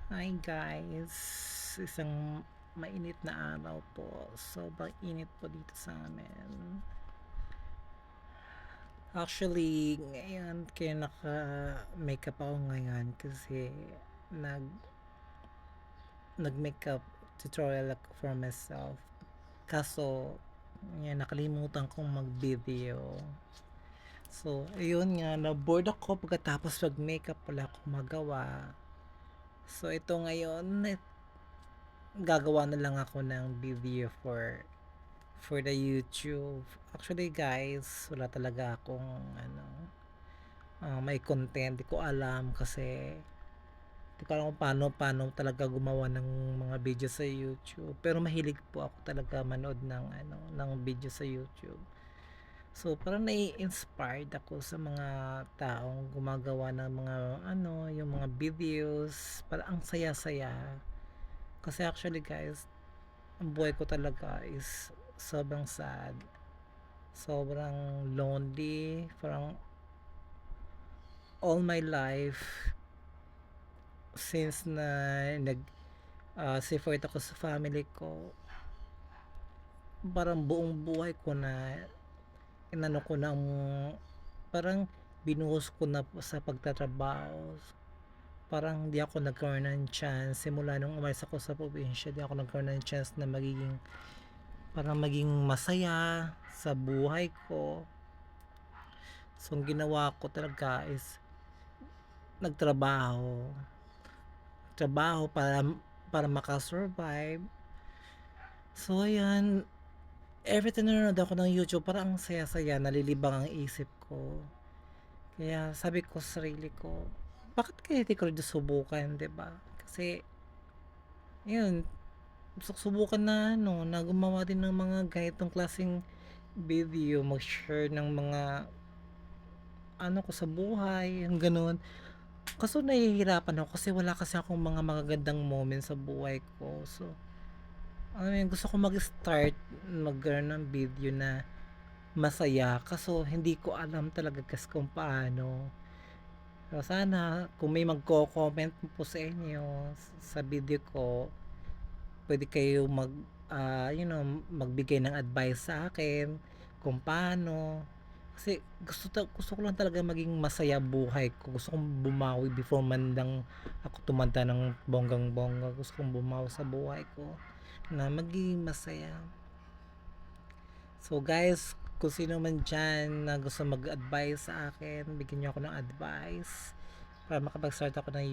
Hi guys, isang mainit na araw po. Sobrang init po dito sa amin. Actually, ngayon kaya naka-makeup ako ngayon kasi nag nag-makeup tutorial ako for myself. Kaso, yan, nakalimutan kong mag-video. So, ayun nga, na-bored ako pagkatapos mag-makeup wala akong magawa. So, ito ngayon, gagawa na lang ako ng video for the YouTube. Actually guys, wala talaga akong may content. Di ko alam kasi di ko alam kung paano talaga gumawa ng mga video sa YouTube. Pero mahilig po ako talaga manood ng video sa YouTube. So parang nai-inspired ako sa mga taong gumagawa ng mga yung mga videos. Parang ang saya-saya. Kasi actually guys, ang buhay ko talaga is sobrang sad. Sobrang lonely. Parang all my life since na separate ako sa family ko, parang buong buhay ko na inano ko ng parang binuhos ko na sa pagtatrabaho. Parang di ako nagkaroon ng chance simula nung umalis ako sa probinsya. Di ako nagkaroon ng chance na maging masaya sa buhay ko. So, ang ginawa ko talaga is nagtrabaho. Trabaho para makasurvive. So, ayan. Every time nanonood ako ng YouTube, parang ang saya-saya, nalilibang ang isip ko. Kaya sabi ko sa sarili ko, bakit kaya hindi ko rin subukan, 'di ba? Kasi, yun, subukan na gumawa din ng mga ganitong klaseng video, mag-share ng mga ko sa buhay, yung ganun. Kaso nahihirapan ako kasi wala kasi akong mga magagandang moments sa buhay ko. So, gusto ko mag-start magkaroon ng video na masaya. Kaso hindi ko alam talaga kasi kung paano. So, sana kung may magko-comment po sa inyo sa video ko, pwede kayo magbigay ng advice sa akin kung paano. Kasi gusto ko lang talaga maging masaya buhay ko. Gusto kong bumawi before mandang ako tumanda ng bonggang-bongga. Gusto kong bumawi sa buhay ko na maging masaya. So guys, kung sino man dyan na gusto mag-advise sa akin, bigyan niyo ako ng advice para makapag-start ako ng